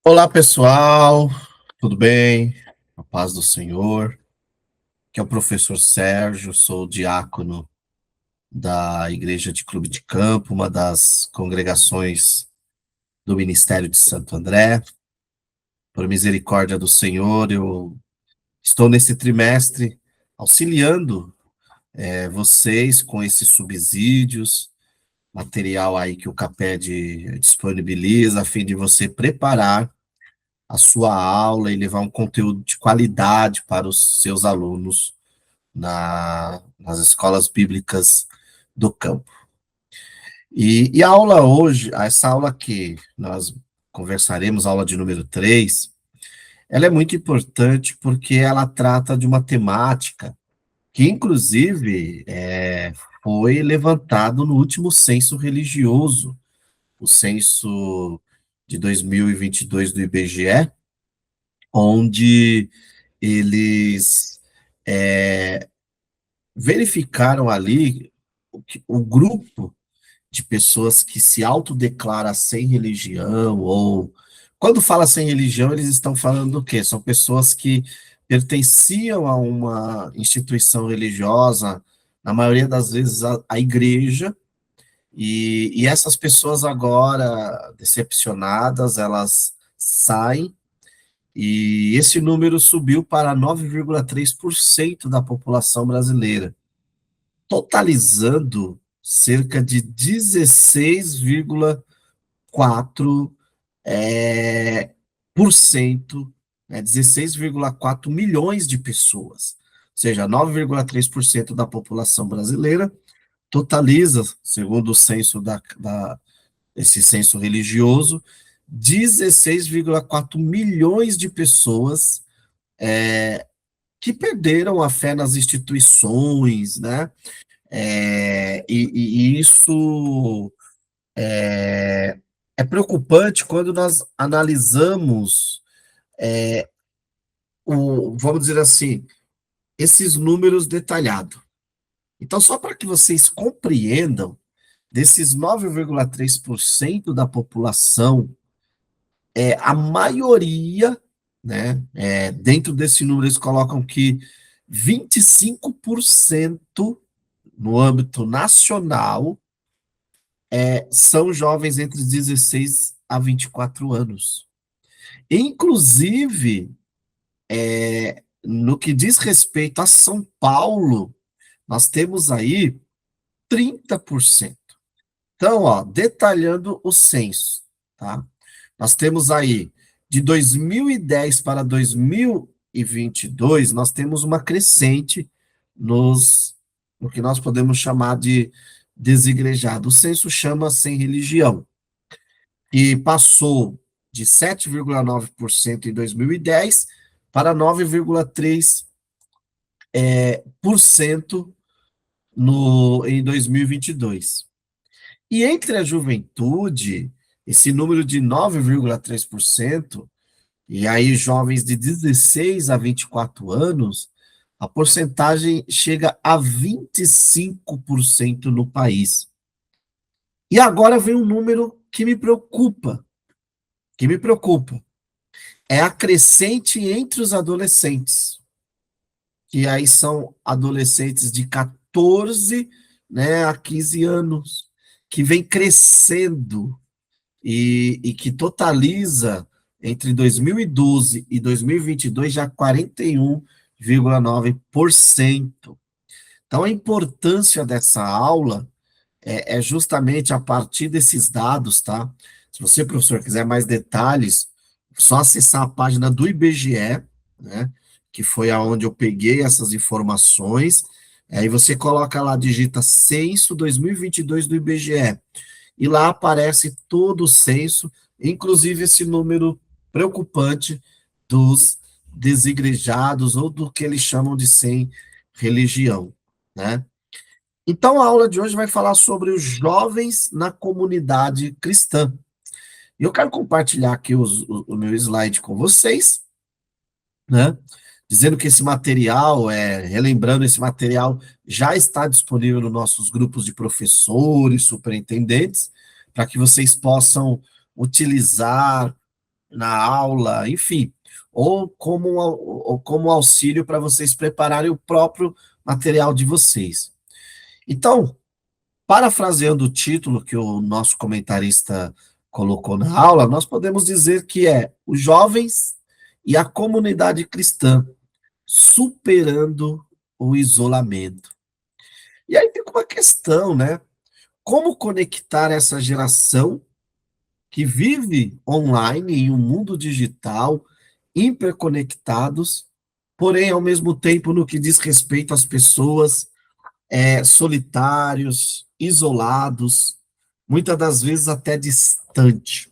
Olá, pessoal, tudo bem? A paz do Senhor. Aqui é o professor Sérgio, sou diácono da Igreja de Clube de Campo, uma das congregações do Ministério de Santo André. Por misericórdia do Senhor, eu estou nesse trimestre auxiliando vocês com esses subsídios, material aí que o CAPED disponibiliza, a fim de você preparar a sua aula e levar um conteúdo de qualidade para os seus alunos nas escolas bíblicas do campo. E a aula hoje, essa aula que nós conversaremos, aula de número 3, ela é muito importante porque ela trata de uma temática que, inclusive, foi levantado no último censo religioso, o censo de 2022 do IBGE, onde eles verificaram ali o grupo de pessoas que se autodeclara sem religião, ou quando fala sem religião, eles estão falando do quê? São pessoas que pertenciam a uma instituição religiosa, na maioria das vezes a igreja, e essas pessoas agora, decepcionadas, elas saem, e esse número subiu para 9,3% da população brasileira, totalizando cerca de 16,4 por cento, 16,4 milhões de pessoas. Ou seja, 9,3% da população brasileira totaliza, segundo o censo esse censo religioso, 16,4 milhões de pessoas que perderam a fé nas instituições, né? E isso é preocupante quando nós analisamos, vamos dizer assim, esses números detalhados. Então, só para que vocês compreendam, desses 9,3% da população, a maioria, né, dentro desse número, eles colocam que 25% no âmbito nacional são jovens entre 16 a 24 anos. Inclusive, no que diz respeito a São Paulo, nós temos aí 30%. Então, ó, detalhando o censo, tá? Nós temos aí, de 2010 para 2022, nós temos uma crescente no que nós podemos chamar de desigrejado. O censo chama sem religião, e passou de 7,9% em 2010 para 9,3% em 2022. E entre a juventude, esse número de 9,3%, e aí jovens de 16 a 24 anos, a porcentagem chega a 25% no país. E agora vem um número que me preocupa, é a crescente entre os adolescentes, que aí são adolescentes de 14, né, a 15 anos, que vem crescendo e que totaliza entre 2012 e 2022 já 41,9%. Então, a importância dessa aula é justamente a partir desses dados, tá? Se você, professor, quiser mais detalhes, só acessar a página do IBGE, né? Que foi aonde eu peguei essas informações. Aí você coloca lá, digita censo 2022 do IBGE. E lá aparece todo o censo, inclusive esse número preocupante dos desigrejados, ou do que eles chamam de sem religião, né? Então, a aula de hoje vai falar sobre os jovens na comunidade cristã. E eu quero compartilhar aqui o meu slide com vocês, né? Dizendo que esse material, relembrando, esse material já está disponível nos nossos grupos de professores, superintendentes, para que vocês possam utilizar na aula, enfim, ou como auxílio para vocês prepararem o próprio material de vocês. Então, parafraseando o título que o nosso comentarista colocou na aula, nós podemos dizer que é os jovens e a comunidade cristã superando o isolamento. E aí fica uma questão, né? Como conectar essa geração que vive online em um mundo digital, hiperconectados, porém, ao mesmo tempo, no que diz respeito às pessoas solitários, isolados, muitas das vezes até distante.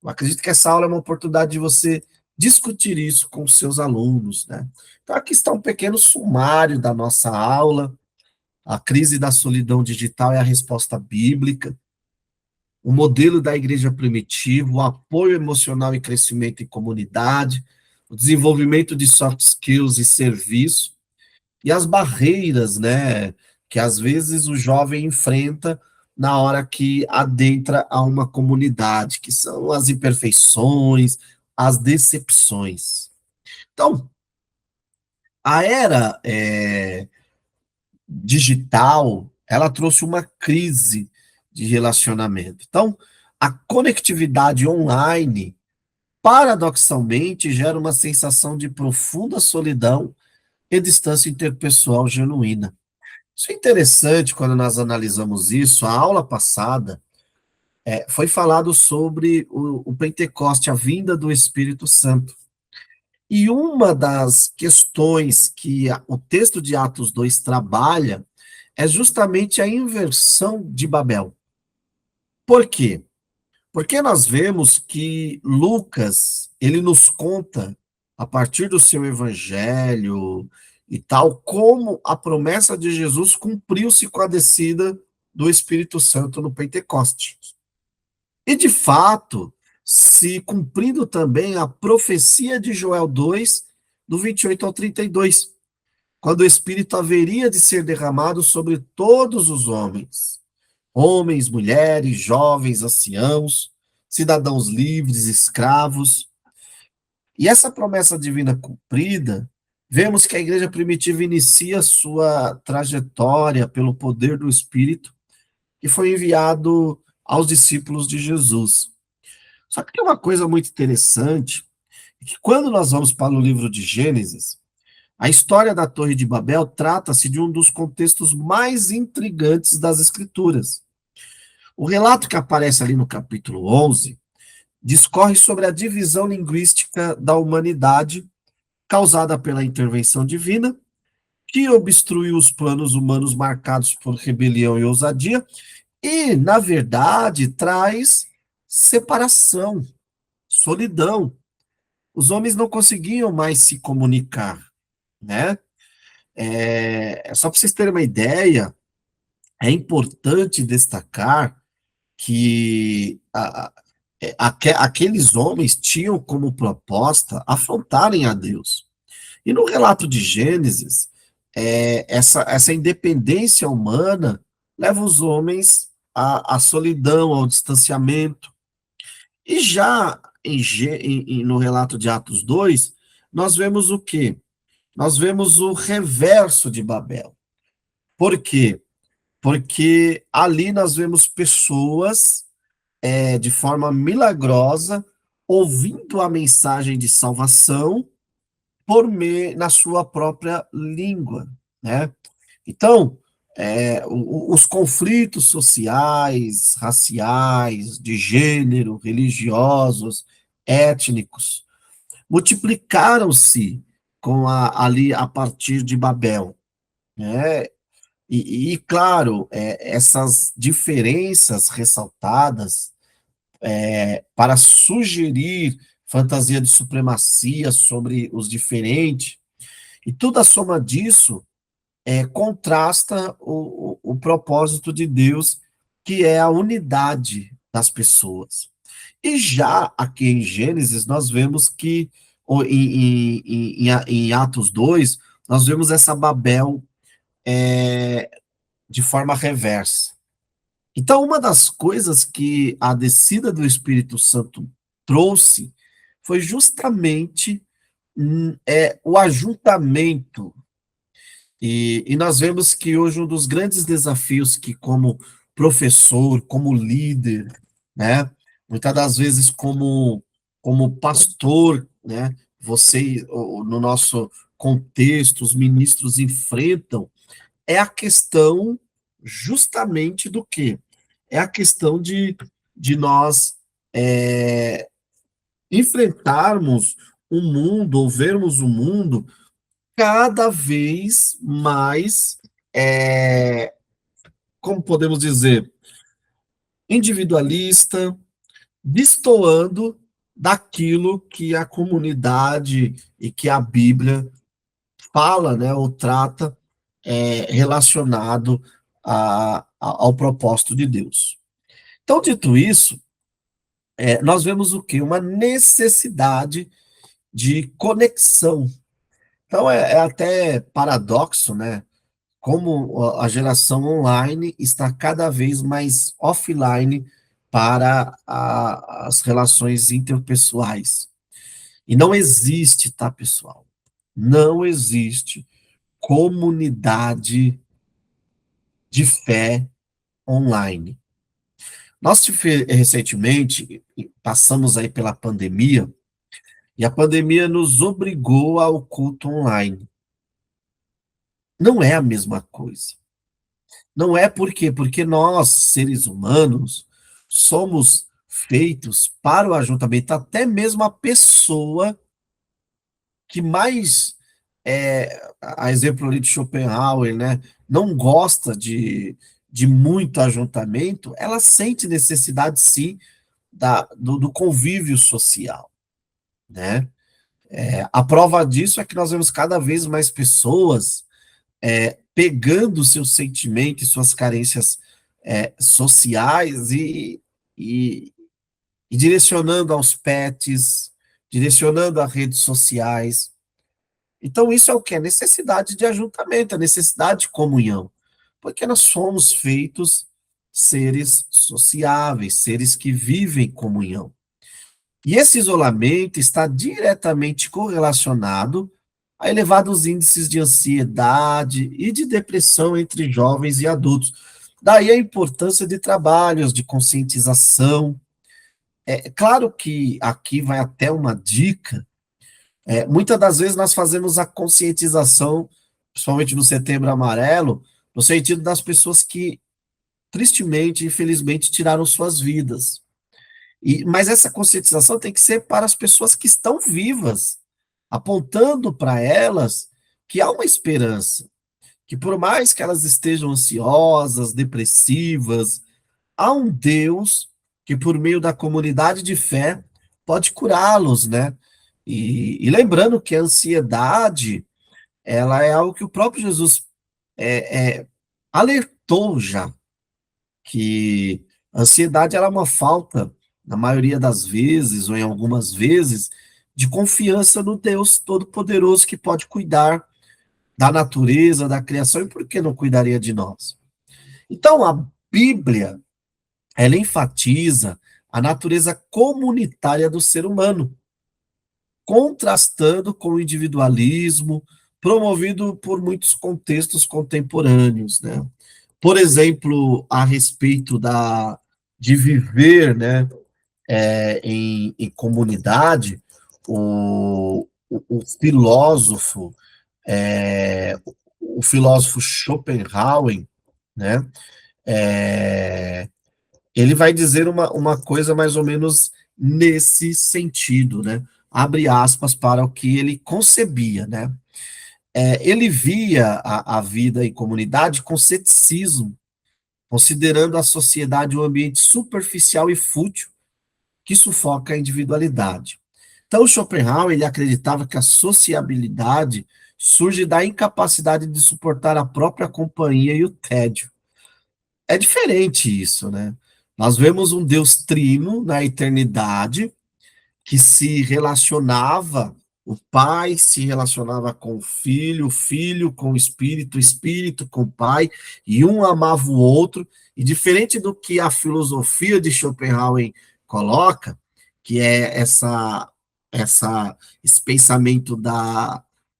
Eu acredito que essa aula é uma oportunidade de você discutir isso com os seus alunos, né? Então, aqui está um pequeno sumário da nossa aula. A crise da solidão digital é a resposta bíblica. O modelo da igreja primitiva, o apoio emocional e crescimento em comunidade, o desenvolvimento de soft skills e serviço, e as barreiras, né, que às vezes o jovem enfrenta na hora que adentra a uma comunidade, que são as imperfeições, as decepções. Então, a era digital, ela trouxe uma crise de relacionamento. Então, a conectividade online, paradoxalmente, gera uma sensação de profunda solidão e distância interpessoal genuína. Isso é interessante quando nós analisamos isso. A aula passada foi falado sobre o Pentecoste, a vinda do Espírito Santo. E uma das questões que o texto de Atos 2 trabalha é justamente a inversão de Babel. Por quê? Porque nós vemos que Lucas, ele nos conta, a partir do seu evangelho e tal, como a promessa de Jesus cumpriu-se com a descida do Espírito Santo no Pentecoste. E, de fato, se cumprindo também a profecia de Joel 2, do 28 ao 32, quando o Espírito haveria de ser derramado sobre todos os homens, homens, mulheres, jovens, anciãos, cidadãos livres, escravos. E essa promessa divina cumprida, vemos que a igreja primitiva inicia sua trajetória pelo poder do Espírito que foi enviado aos discípulos de Jesus. Só que tem uma coisa muito interessante, que quando nós vamos para o livro de Gênesis, a história da Torre de Babel trata-se de um dos contextos mais intrigantes das Escrituras. O relato que aparece ali no capítulo 11 discorre sobre a divisão linguística da humanidade causada pela intervenção divina, que obstruiu os planos humanos marcados por rebelião e ousadia, e, na verdade, traz separação, solidão. Os homens não conseguiam mais se comunicar, né? Só para vocês terem uma ideia, é importante destacar que aqueles homens tinham como proposta afrontarem a Deus. E no relato de Gênesis, essa independência humana leva os homens à solidão, ao distanciamento. E já no relato de Atos 2, nós vemos o quê? Nós vemos o reverso de Babel. Por quê? Porque ali nós vemos pessoas de forma milagrosa ouvindo a mensagem de salvação na sua própria língua, né? Então, os conflitos sociais, raciais, de gênero, religiosos, étnicos, multiplicaram-se ali a partir de Babel, né? Claro, essas diferenças ressaltadas para sugerir fantasia de supremacia sobre os diferentes, e toda a soma disso contrasta o propósito de Deus, que é a unidade das pessoas. E já aqui em Gênesis, nós vemos que, em Atos 2, nós vemos essa Babel de forma reversa. Então, uma das coisas que a descida do Espírito Santo trouxe foi justamente o ajuntamento. E nós vemos que hoje um dos grandes desafios que, como professor, como líder, né, muitas das vezes como pastor, né, você, no nosso contexto, os ministros enfrentam, é a questão justamente do quê? É a questão de nós é, enfrentarmos o mundo, ou vermos o mundo cada vez mais, é, como podemos dizer, individualista, destoando daquilo que a comunidade e que a Bíblia fala, né, ou trata, relacionado ao propósito de Deus. Então, dito isso, nós vemos o quê? Uma necessidade de conexão. Então, é até paradoxo, né? Como a geração online está cada vez mais offline para as relações interpessoais. E não existe, tá, pessoal? Não existe comunidade de fé online. Nós recentemente passamos aí pela pandemia, e a pandemia nos obrigou ao culto online. Não é a mesma coisa. Não é por quê? Porque nós, seres humanos, somos feitos para o ajuntamento, até mesmo a pessoa que mais, a exemplo ali de Schopenhauer, né, não gosta de muito ajuntamento, ela sente necessidade, sim, do convívio social, né? A prova disso é que nós vemos cada vez mais pessoas pegando seus sentimentos e suas carências sociais e, e direcionando aos pets, direcionando a redes sociais. Então, isso é o que? A necessidade de ajuntamento, a necessidade de comunhão. Porque nós somos feitos seres sociáveis, seres que vivem em comunhão. E esse isolamento está diretamente correlacionado a elevados índices de ansiedade e de depressão entre jovens e adultos. Daí a importância de trabalhos de conscientização. É claro que aqui vai até uma dica. Muitas das vezes nós fazemos a conscientização, principalmente no Setembro Amarelo, no sentido das pessoas que, tristemente, infelizmente, tiraram suas vidas. Mas essa conscientização tem que ser para as pessoas que estão vivas, apontando para elas que há uma esperança, que por mais que elas estejam ansiosas, depressivas, há um Deus que, por meio da comunidade de fé, pode curá-los, né? E lembrando que a ansiedade, ela é algo que o próprio Jesus alertou já, que a ansiedade ela é uma falta, na maioria das vezes, ou em algumas vezes, de confiança no Deus Todo-Poderoso que pode cuidar da natureza, da criação, e por que não cuidaria de nós? Então, a Bíblia, ela enfatiza a natureza comunitária do ser humano, contrastando com o individualismo promovido por muitos contextos contemporâneos, né? Por exemplo, a respeito de viver, né, em comunidade, o filósofo, o filósofo Schopenhauer, né, ele vai dizer uma coisa mais ou menos nesse sentido, né? Abre aspas para o que ele concebia, né? Ele via a vida em comunidade com ceticismo, considerando a sociedade um ambiente superficial e fútil que sufoca a individualidade. Então, Schopenhauer ele acreditava que a sociabilidade surge da incapacidade de suportar a própria companhia e o tédio. É diferente isso, né? Nós vemos um Deus trino na eternidade que se relacionava, o Pai se relacionava com o Filho com o Espírito com o Pai, e um amava o outro, e diferente do que a filosofia de Schopenhauer coloca, que é esse pensamento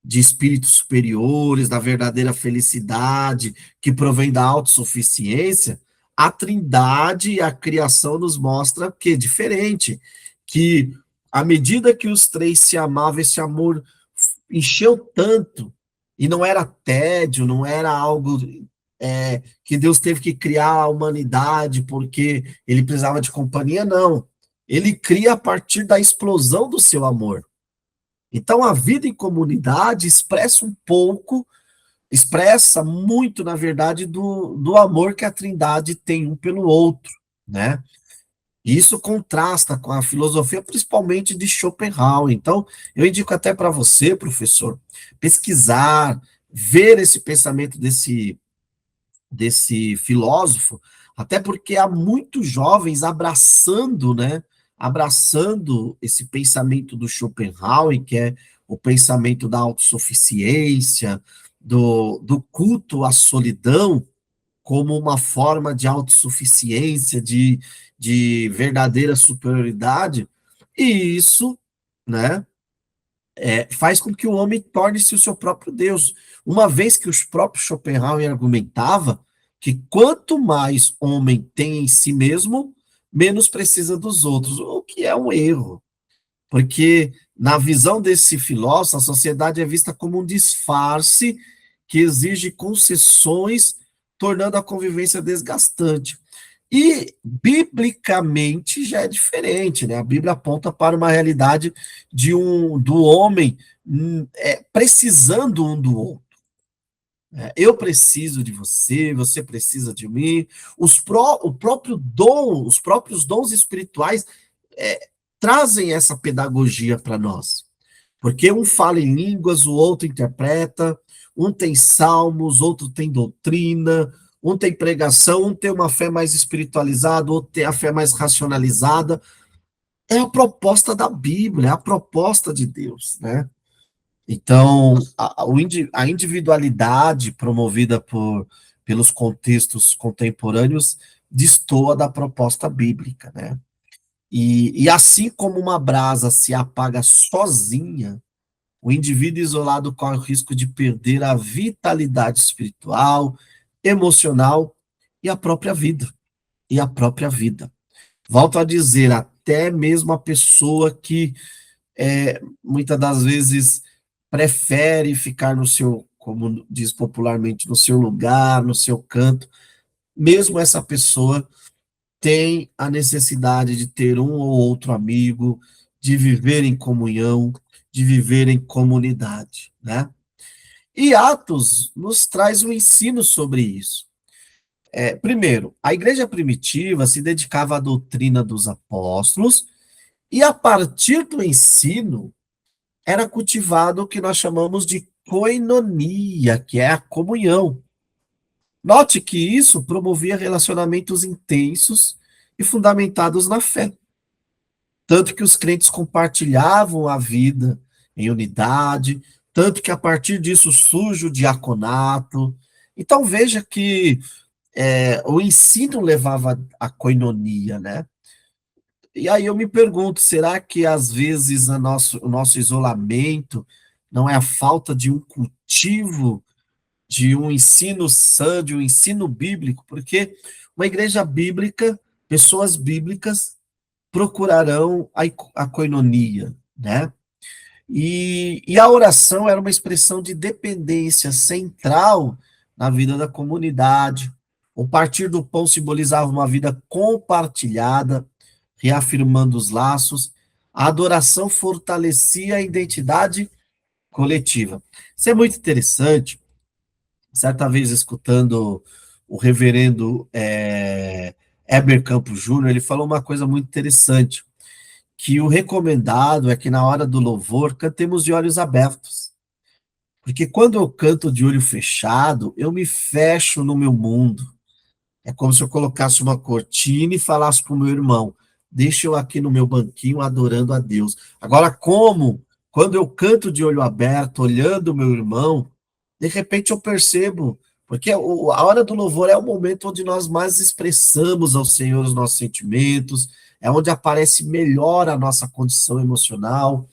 de espíritos superiores, da verdadeira felicidade, que provém da autossuficiência, a Trindade e a criação nos mostra que é diferente, que à medida que os três se amavam, esse amor encheu tanto, e não era tédio, não era algo que Deus teve que criar a humanidade porque ele precisava de companhia, não. Ele cria a partir da explosão do seu amor. Então, a vida em comunidade expressa muito, na verdade, do amor que a Trindade tem um pelo outro, né? E isso contrasta com a filosofia, principalmente de Schopenhauer. Então, eu indico até para você, professor, pesquisar, ver esse pensamento desse filósofo, até porque há muitos jovens abraçando, né, abraçando esse pensamento do Schopenhauer, que é o pensamento da autossuficiência, do culto à solidão, como uma forma de autossuficiência, de verdadeira superioridade, e isso, né, faz com que o homem torne-se o seu próprio Deus, uma vez que os próprios Schopenhauer argumentava que quanto mais homem tem em si mesmo, menos precisa dos outros, o que é um erro, porque na visão desse filósofo, a sociedade é vista como um disfarce que exige concessões, tornando a convivência desgastante. E, biblicamente, já é diferente, né? A Bíblia aponta para uma realidade do homem precisando um do outro. Eu preciso de você, você precisa de mim. O próprio dom, os próprios dons espirituais trazem essa pedagogia para nós. Porque um fala em línguas, o outro interpreta, um tem salmos, outro tem doutrina, um tem pregação, um tem uma fé mais espiritualizada, outro tem a fé mais racionalizada. É a proposta da Bíblia, é a proposta de Deus, né? Então, a individualidade promovida pelos contextos contemporâneos destoa da proposta bíblica, né? E assim como uma brasa se apaga sozinha, o indivíduo isolado corre o risco de perder a vitalidade espiritual, emocional e a própria vida. E a própria vida. Volto a dizer, até mesmo a pessoa que muitas das vezes prefere ficar no seu, como diz popularmente, no seu lugar, no seu canto, mesmo essa pessoa tem a necessidade de ter um ou outro amigo, de viver em comunhão, de viver em comunidade, né? E Atos nos traz um ensino sobre isso. Primeiro, a igreja primitiva se dedicava à doutrina dos apóstolos e a partir do ensino era cultivado o que nós chamamos de koinonia, que é a comunhão. Note que isso promovia relacionamentos intensos e fundamentados na fé. Tanto que os crentes compartilhavam a vida em unidade, tanto que a partir disso surge o diaconato. Então veja que o ensino levava à coinonia, né? E aí eu me pergunto, será que às vezes o nosso isolamento não é a falta de um cultivo, de um ensino sã, de um ensino bíblico? Porque uma igreja bíblica, pessoas bíblicas procurarão a koinonia, né? E a oração era uma expressão de dependência central na vida da comunidade. O partir do pão simbolizava uma vida compartilhada, reafirmando os laços. A adoração fortalecia a identidade coletiva. Isso é muito interessante. Certa vez, escutando o reverendo Heber Campos Júnior, ele falou uma coisa muito interessante, que o recomendado é que na hora do louvor cantemos de olhos abertos. Porque quando eu canto de olho fechado, eu me fecho no meu mundo. É como se eu colocasse uma cortina e falasse para o meu irmão, deixa eu aqui no meu banquinho adorando a Deus. Agora, quando eu canto de olho aberto, olhando o meu irmão, de repente eu percebo, porque a hora do louvor é o momento onde nós mais expressamos ao Senhor os nossos sentimentos, é onde aparece melhor a nossa condição emocional.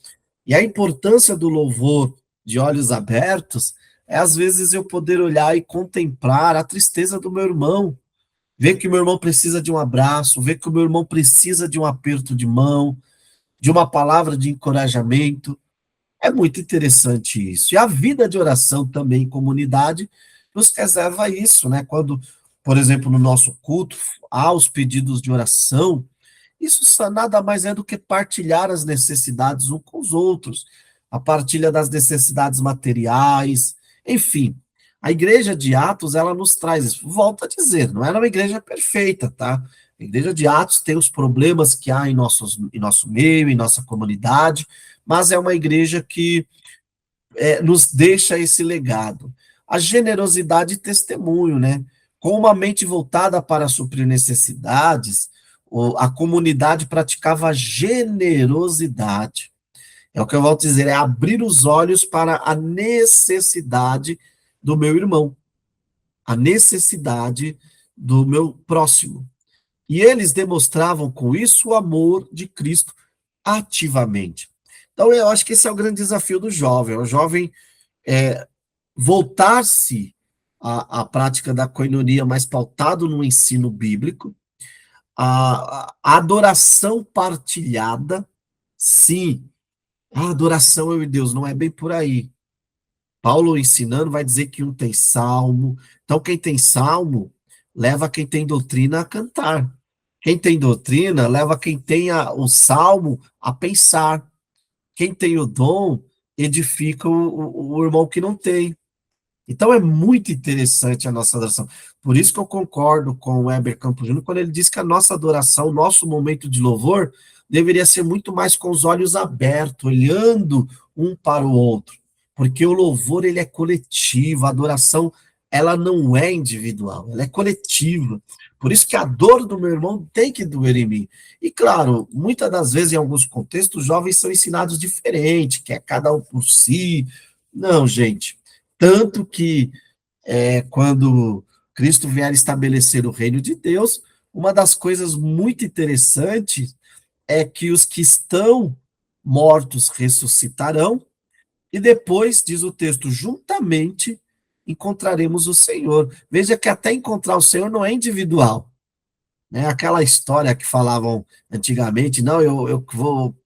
E a importância do louvor de olhos abertos é, às vezes, eu poder olhar e contemplar a tristeza do meu irmão, ver que o meu irmão precisa de um abraço, ver que o meu irmão precisa de um aperto de mão, de uma palavra de encorajamento. É muito interessante isso. E a vida de oração também em comunidade nos reserva isso, né? Quando, por exemplo, no nosso culto, há os pedidos de oração, isso nada mais é do que partilhar as necessidades uns com os outros, a partilha das necessidades materiais, enfim. A igreja de Atos, ela nos traz isso. Volto a dizer, não era uma igreja perfeita, tá? A igreja de Atos tem os problemas que há em nosso meio, em nossa comunidade, mas é uma igreja que nos deixa esse legado. A generosidade e testemunho, né? Com uma mente voltada para suprir necessidades, a comunidade praticava generosidade. É o que eu volto a dizer, é abrir os olhos para a necessidade do meu irmão, a necessidade do meu próximo. E eles demonstravam com isso o amor de Cristo ativamente. Então, eu acho que esse é o grande desafio do jovem. O jovem é, voltar-se à prática da coinonia mais pautado no ensino bíblico, a adoração partilhada, sim, a adoração eu e Deus, não é bem por aí. Paulo ensinando vai dizer que um tem salmo, então quem tem salmo leva quem tem doutrina a cantar. Quem tem doutrina leva quem tem o salmo a pensar. Quem tem o dom edifica o irmão que não tem. Então é muito interessante a nossa adoração. Por isso que eu concordo com o Heber Campos Júnior quando ele diz que a nossa adoração, o nosso momento de louvor, deveria ser muito mais com os olhos abertos, olhando um para o outro. Porque o louvor, ele é coletivo, a adoração, ela não é individual, ela é coletiva. Por isso que a dor do meu irmão tem que doer em mim. E claro, muitas das vezes, em alguns contextos, os jovens são ensinados diferente, que é cada um por si. Não, gente. Tanto que quando Cristo vier estabelecer o reino de Deus, uma das coisas muito interessantes é que os que estão mortos ressuscitarão, e depois, diz o texto, juntamente encontraremos o Senhor. Veja que até encontrar o Senhor não é individual, né? Aquela história que falavam antigamente, não, eu vou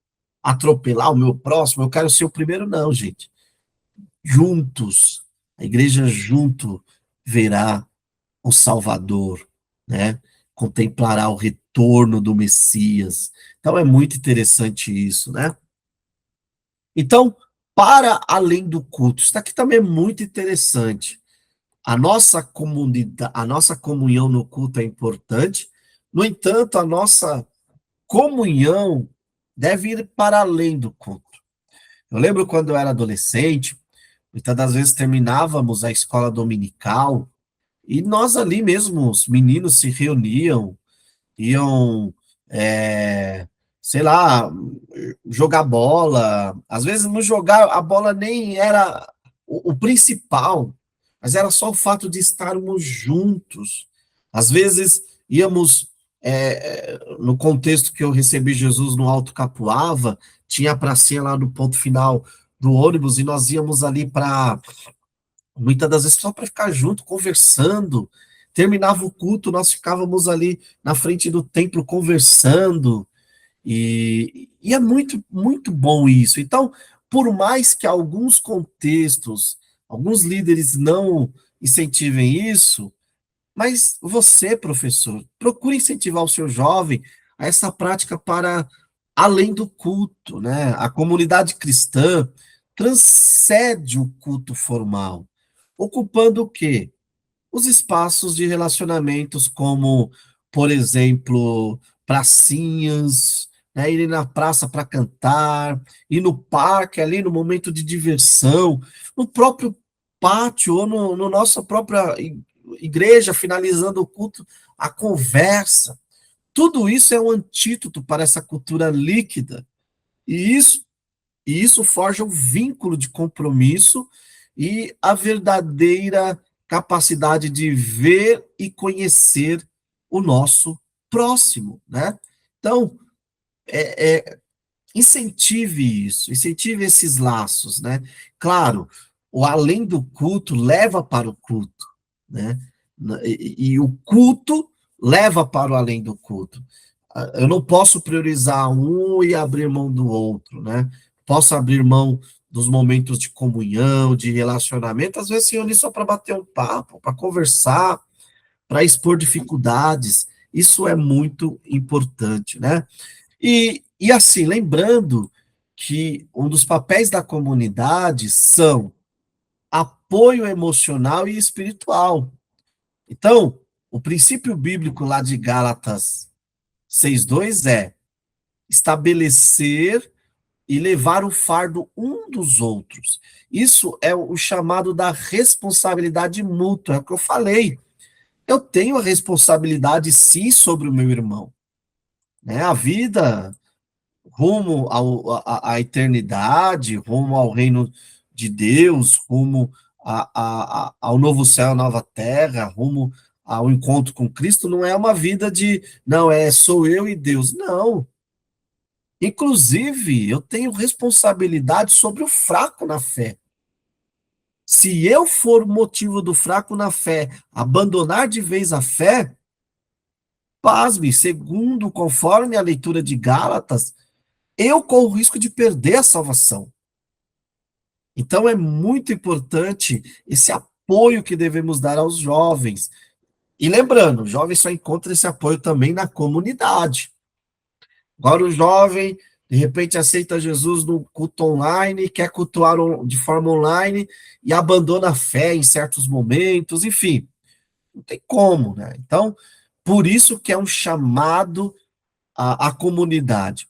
atropelar o meu próximo, eu quero ser o primeiro, não, gente. Juntos, a igreja junto verá o Salvador, né? Contemplará o retorno do Messias. Então é muito interessante isso, né? Então, para além do culto, isso daqui também é muito interessante. A nossa comunidade, a nossa comunhão no culto é importante. No entanto, a nossa comunhão deve ir para além do culto. Eu lembro quando eu era adolescente, muitas das vezes terminávamos a escola dominical e nós ali mesmo, os meninos se reuniam, iam, é, sei lá, jogar bola. Às vezes, não jogar, a bola nem era o principal, mas era só o fato de estarmos juntos. Às vezes, íamos, no contexto que eu recebi Jesus no Alto Capuava, tinha a pracinha lá no ponto final do ônibus, e nós íamos ali para muitas das vezes só para ficar junto, conversando. Terminava o culto, nós ficávamos ali na frente do templo conversando, e é muito, muito bom isso. Então, por mais que alguns contextos, alguns líderes não incentivem isso, mas você, professor, procure incentivar o seu jovem a essa prática para além do culto, né? A comunidade cristã transcende o culto formal, ocupando o quê? Os espaços de relacionamentos como, por exemplo, pracinhas, né, ir na praça para cantar, ir no parque ali no momento de diversão, no próprio pátio ou no nossa própria igreja, finalizando o culto, a conversa. Tudo isso é um antídoto para essa cultura líquida. E isso forja um vínculo de compromisso e a verdadeira capacidade de ver e conhecer o nosso próximo, né? Então, incentive isso, incentive esses laços, né? Claro, o além do culto leva para o culto, né? E o culto leva para o além do culto. Eu não posso priorizar um e abrir mão do outro, né? Posso abrir mão dos momentos de comunhão, de relacionamento, às vezes se unir só para bater um papo, para conversar, para expor dificuldades. Isso é muito importante, né? E assim, lembrando que um dos papéis da comunidade são apoio emocional e espiritual. Então, o princípio bíblico lá de Gálatas 6:2 é estabelecer e levar o fardo um dos outros. Isso é o chamado da responsabilidade mútua, é o que eu falei. Eu tenho a responsabilidade, sim, sobre o meu irmão, né? A vida rumo à eternidade, rumo ao reino de Deus, rumo ao novo céu, nova terra, rumo ao encontro com Cristo, não é uma vida de, não, sou eu e Deus. Não. Inclusive, eu tenho responsabilidade sobre o fraco na fé. Se eu for o motivo do fraco na fé, abandonar de vez a fé, pasme, segundo, conforme a leitura de Gálatas, eu corro o risco de perder a salvação. Então é muito importante esse apoio que devemos dar aos jovens. E lembrando, o jovem só encontra esse apoio também na comunidade. Agora o jovem, de repente, aceita Jesus no culto online, quer cultuar de forma online e abandona a fé em certos momentos, enfim, não tem como, né? Então, por isso que é um chamado à comunidade.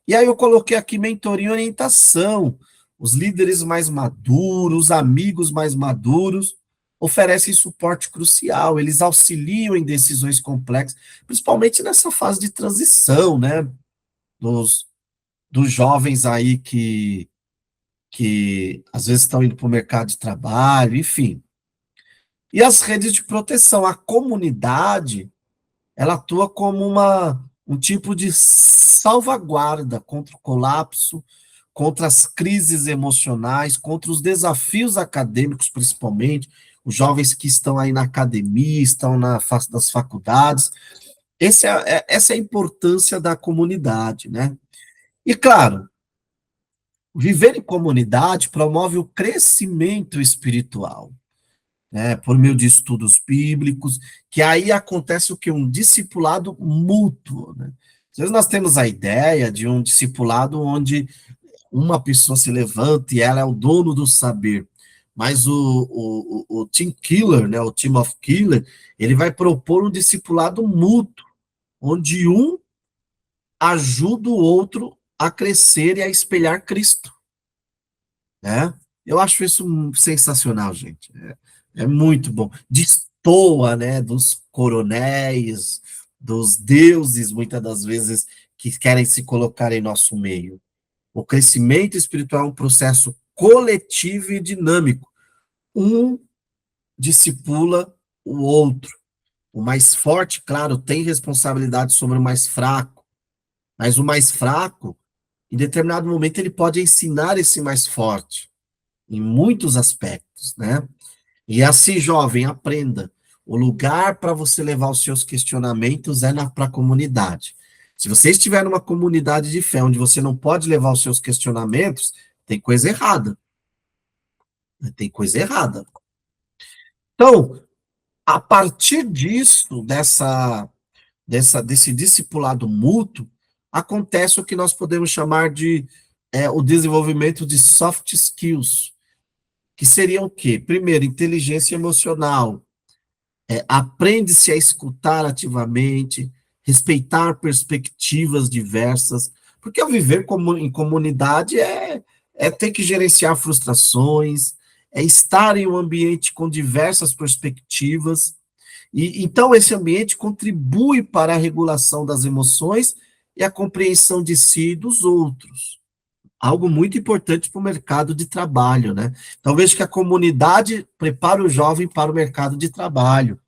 E aí eu coloquei aqui mentoria e orientação. Os líderes mais maduros, amigos mais maduros, oferecem suporte crucial, eles auxiliam em decisões complexas, principalmente nessa fase de transição, né? Dos, dos jovens aí que às vezes estão indo para o mercado de trabalho, enfim. E as redes de proteção, a comunidade, ela atua como um tipo de salvaguarda contra o colapso, contra as crises emocionais, contra os desafios acadêmicos, principalmente, os jovens que estão aí na academia, estão na face das faculdades. Essa é a importância da comunidade, né? E, claro, viver em comunidade promove o crescimento espiritual, né, por meio de estudos bíblicos, que aí acontece o que? Um discipulado mútuo, né? Às vezes nós temos a ideia de um discipulado onde uma pessoa se levanta e ela é o dono do saber, mas o Tim Keller, né, o Team of Keller, ele vai propor um discipulado mútuo, onde um ajuda o outro a crescer e a espelhar Cristo, né? Eu acho isso sensacional, gente. É muito bom. Destoa, né, dos coronéis, dos deuses, muitas das vezes, que querem se colocar em nosso meio. O crescimento espiritual é um processo coletivo e dinâmico. Um discipula o outro. O mais forte, claro, tem responsabilidade sobre o mais fraco, mas o mais fraco, em determinado momento, ele pode ensinar esse mais forte, em muitos aspectos, né? E assim, jovem, aprenda. O lugar para você levar os seus questionamentos é para a comunidade. Se você estiver numa comunidade de fé onde você não pode levar os seus questionamentos, tem coisa errada. Tem coisa errada. Então, a partir disso, desse discipulado mútuo, acontece o que nós podemos chamar de o desenvolvimento de soft skills, que seriam o quê? Primeiro, inteligência emocional. Aprende-se a escutar ativamente, respeitar perspectivas diversas, porque ao viver em comunidade é ter que gerenciar frustrações, é estar em um ambiente com diversas perspectivas, e então esse ambiente contribui para a regulação das emoções e a compreensão de si e dos outros. Algo muito importante para o mercado de trabalho, né? Então, vejo que a comunidade prepara o jovem para o mercado de trabalho.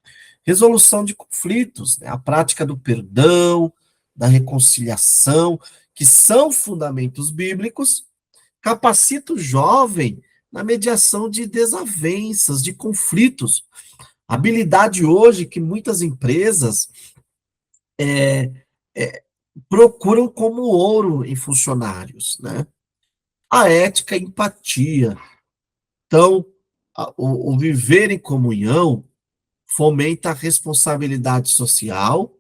Resolução de conflitos, né? A prática do perdão, da reconciliação, que são fundamentos bíblicos, capacita o jovem na mediação de desavenças, de conflitos. Habilidade hoje que muitas empresas é, é, procuram como ouro em funcionários, né? A ética e empatia. Então, o viver em comunhão fomenta a responsabilidade social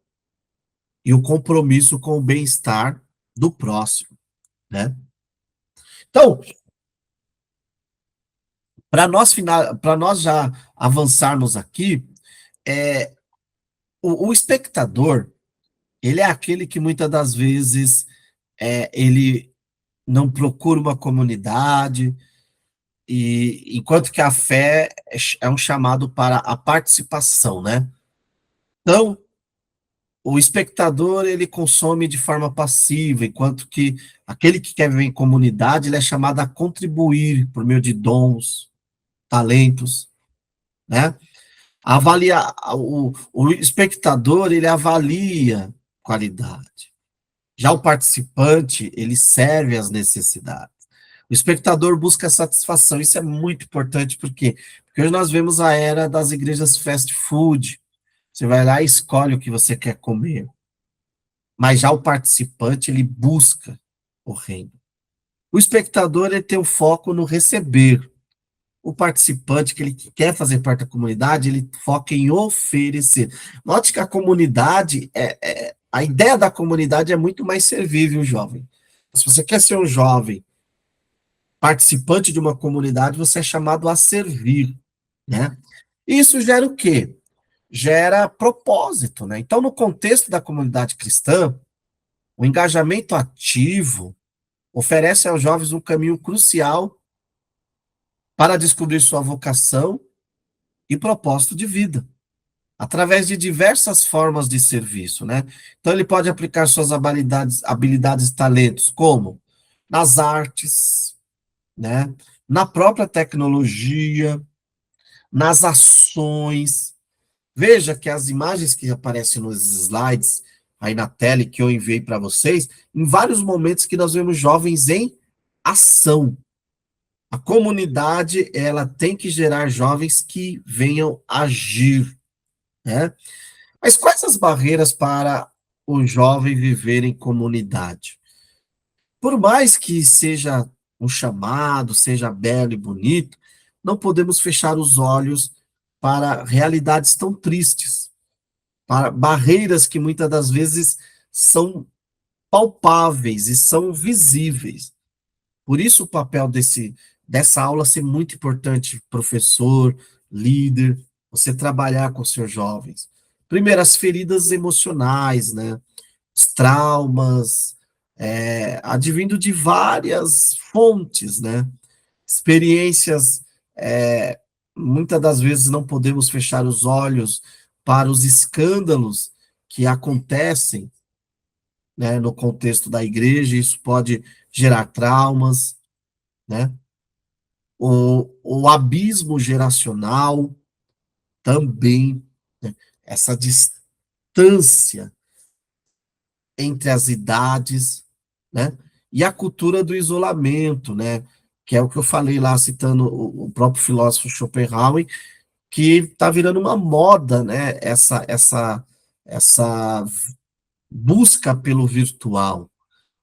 e o compromisso com o bem-estar do próximo, né? Então, para nós já avançarmos aqui, é, o espectador, ele é aquele que muitas das vezes ele não procura uma comunidade, e enquanto que a fé é um chamado para a participação, né? Então, o espectador, ele consome de forma passiva, enquanto que aquele que quer viver em comunidade, ele é chamado a contribuir por meio de dons, talentos, né? O espectador, ele avalia qualidade. Já o participante, ele serve às necessidades. O espectador busca satisfação, isso é muito importante, por quê? Porque hoje nós vemos a era das igrejas fast food. Você vai lá e escolhe o que você quer comer. Mas já o participante, ele busca o reino. O espectador, ele tem o foco no receber. O participante, que ele quer fazer parte da comunidade, ele foca em oferecer. Note que a comunidade, a ideia da comunidade é muito mais servir, viu, jovem? Se você quer ser um jovem participante de uma comunidade, você é chamado a servir, né? Isso gera o quê? Gera propósito, né? Então, no contexto da comunidade cristã, o engajamento ativo oferece aos jovens um caminho crucial para descobrir sua vocação e propósito de vida, através de diversas formas de serviço, né? Então, ele pode aplicar suas habilidades e talentos, como nas artes, né? Na própria tecnologia, nas ações. Veja que as imagens que aparecem nos slides aí na tela e que eu enviei para vocês, em vários momentos que nós vemos jovens em ação. A comunidade, ela tem que gerar jovens que venham agir, né? Mas quais as barreiras para o jovem viver em comunidade? Por mais que seja um chamado, seja belo e bonito, não podemos fechar os olhos para realidades tão tristes, para barreiras que muitas das vezes são palpáveis e são visíveis. Por isso o papel dessa aula ser muito importante, professor, líder, você trabalhar com seus jovens. Primeiro, as feridas emocionais, né? Os traumas, advindo de várias fontes, né? Experiências, muitas das vezes não podemos fechar os olhos para os escândalos que acontecem, né, no contexto da igreja, isso pode gerar traumas, né? O abismo geracional também, né? Essa distância entre as idades, né? E a cultura do isolamento, né? Que é o que eu falei lá, citando o próprio filósofo Schopenhauer, que está virando uma moda, né? Essa busca pelo virtual.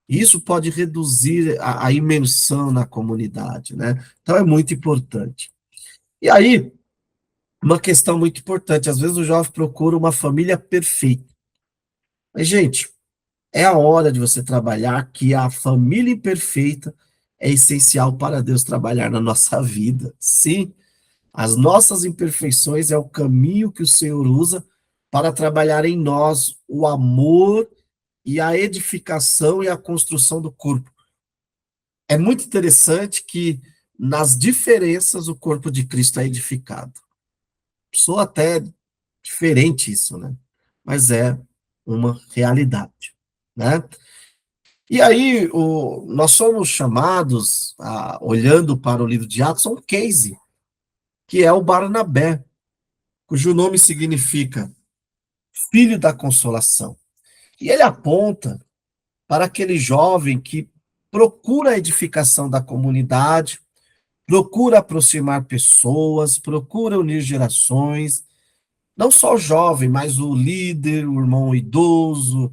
Isso pode reduzir a imersão na comunidade, né? Então é muito importante. E aí, uma questão muito importante, às vezes o jovem procura uma família perfeita. Mas, gente, é a hora de você trabalhar que a família imperfeita é essencial para Deus trabalhar na nossa vida. Sim, as nossas imperfeições é o caminho que o Senhor usa para trabalhar em nós o amor e a edificação e a construção do corpo. É muito interessante que nas diferenças o corpo de Cristo é edificado. Soa até diferente isso, né? Mas é uma realidade, né? E aí, nós somos chamados, olhando para o livro de Atos, a um case, que é o Barnabé, cujo nome significa filho da consolação. E ele aponta para aquele jovem que procura a edificação da comunidade, procura aproximar pessoas, procura unir gerações, não só o jovem, mas o líder, o irmão idoso,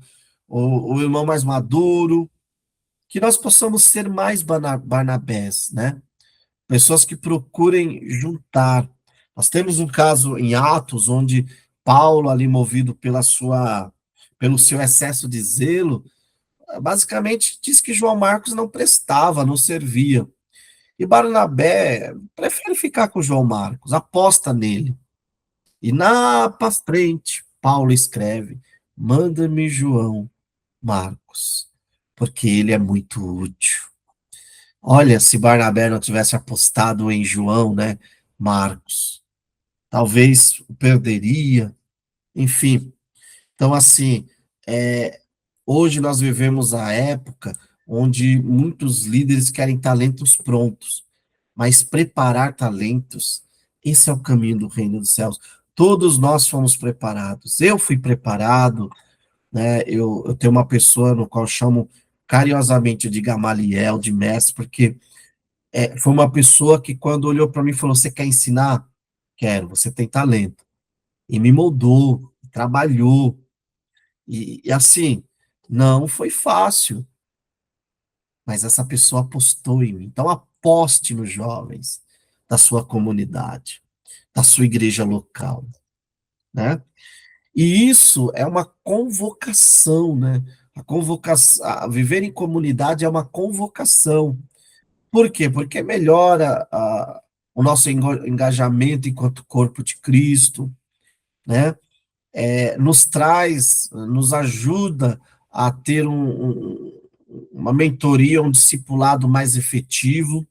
o irmão mais maduro, que nós possamos ser mais Barnabés, né? Pessoas que procurem juntar. Nós temos um caso em Atos, onde Paulo, ali movido pelo seu excesso de zelo, basicamente diz que João Marcos não prestava, não servia. E Barnabé prefere ficar com João Marcos, aposta nele. E na para frente, Paulo escreve: manda-me João Marcos, porque ele é muito útil. Olha, se Barnabé não tivesse apostado em João, né, Marcos, talvez o perderia, enfim. Então, assim, é, hoje nós vivemos a época onde muitos líderes querem talentos prontos, mas preparar talentos, esse é o caminho do reino dos céus. Todos nós fomos preparados. Eu fui preparado, né? Eu tenho uma pessoa no qual eu chamo carinhosamente de Gamaliel, de mestre, porque foi uma pessoa que quando olhou para mim e falou: "Você quer ensinar? Quero. Você tem talento." E me moldou, trabalhou. E assim, não foi fácil, mas essa pessoa apostou em mim. Então aposte nos jovens da sua comunidade, da sua igreja local, né? E isso é uma convocação, né? A convocação, a viver em comunidade é uma convocação. Por quê? Porque melhora o nosso engajamento enquanto corpo de Cristo, né? Nos traz, nos ajuda a ter uma mentoria, um discipulado mais efetivo,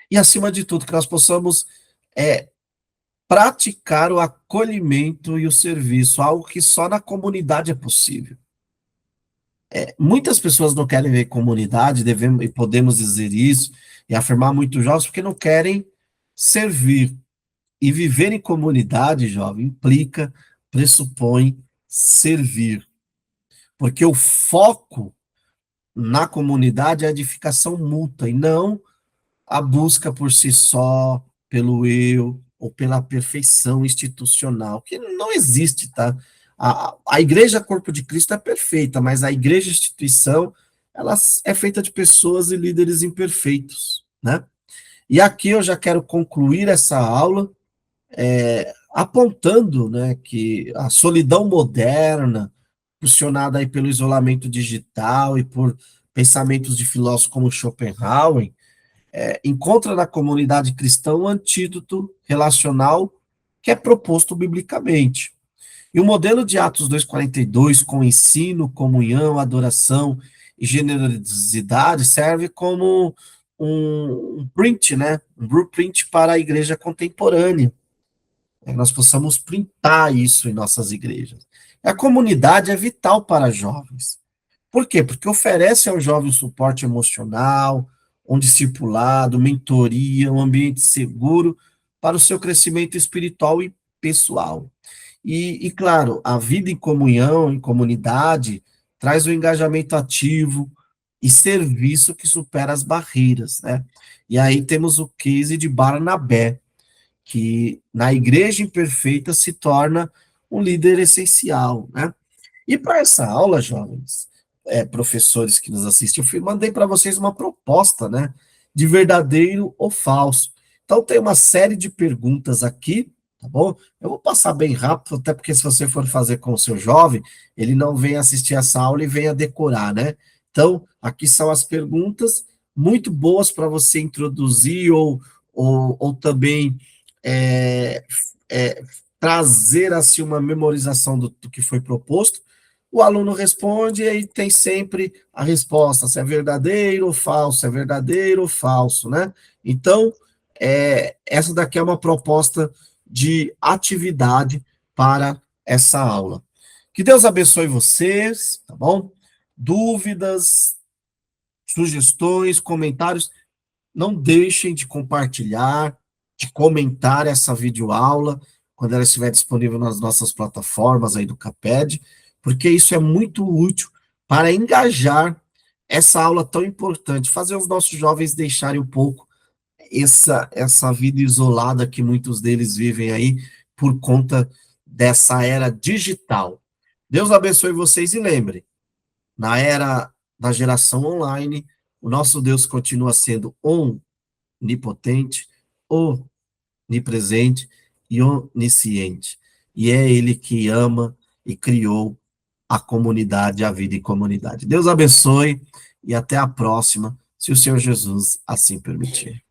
e acima de tudo, que nós possamos é, praticar o acolhimento e o serviço, algo que só na comunidade é possível. Muitas pessoas não querem ver comunidade, devemos e podemos dizer isso, e afirmar muito jovens, porque não querem servir. E viver em comunidade, jovem, implica, pressupõe servir. Porque o foco na comunidade é a edificação mútua, e não a busca por si só, pelo eu, ou pela perfeição institucional, que não existe, tá? A igreja Corpo de Cristo é perfeita, mas a igreja instituição, ela é feita de pessoas e líderes imperfeitos, né? E aqui eu já quero concluir essa aula apontando, né, que a solidão moderna, puxada aí pelo isolamento digital e por pensamentos de filósofos como Schopenhauer, encontra na comunidade cristã um antídoto relacional que é proposto biblicamente. E o modelo de Atos 2:42, com ensino, comunhão, adoração e generosidade, serve como um print, né? Um blueprint para a igreja contemporânea. Nós possamos printar isso em nossas igrejas. A comunidade é vital para jovens. Por quê? Porque oferece ao jovem suporte emocional, um discipulado, mentoria, um ambiente seguro para o seu crescimento espiritual e pessoal. Claro, a vida em comunhão, em comunidade, traz o engajamento ativo e serviço que supera as barreiras, né? E aí temos o case de Barnabé, que na igreja imperfeita se torna um líder essencial, né? E para essa aula, jovens, professores que nos assistem, mandei para vocês uma proposta, né? De verdadeiro ou falso. Então, tem uma série de perguntas aqui, tá bom? Eu vou passar bem rápido, até porque se você for fazer com o seu jovem, ele não vem assistir essa aula e venha decorar, né? Então, aqui são as perguntas, muito boas para você introduzir ou também é, é, trazer assim uma memorização do que foi proposto. O aluno responde e aí tem sempre a resposta, se é verdadeiro ou falso, é verdadeiro ou falso, né? Então, essa daqui é uma proposta de atividade para essa aula. Que Deus abençoe vocês, tá bom? Dúvidas, sugestões, comentários, não deixem de compartilhar, de comentar essa videoaula quando ela estiver disponível nas nossas plataformas aí do CAPED, porque isso é muito útil para engajar essa aula tão importante, fazer os nossos jovens deixarem um pouco essa vida isolada que muitos deles vivem aí por conta dessa era digital. Deus abençoe vocês e lembre, na era da geração online, o nosso Deus continua sendo onipotente, onipresente e onisciente. E é Ele que ama e criou a comunidade, a vida em comunidade. Deus abençoe e até a próxima, se o Senhor Jesus assim permitir.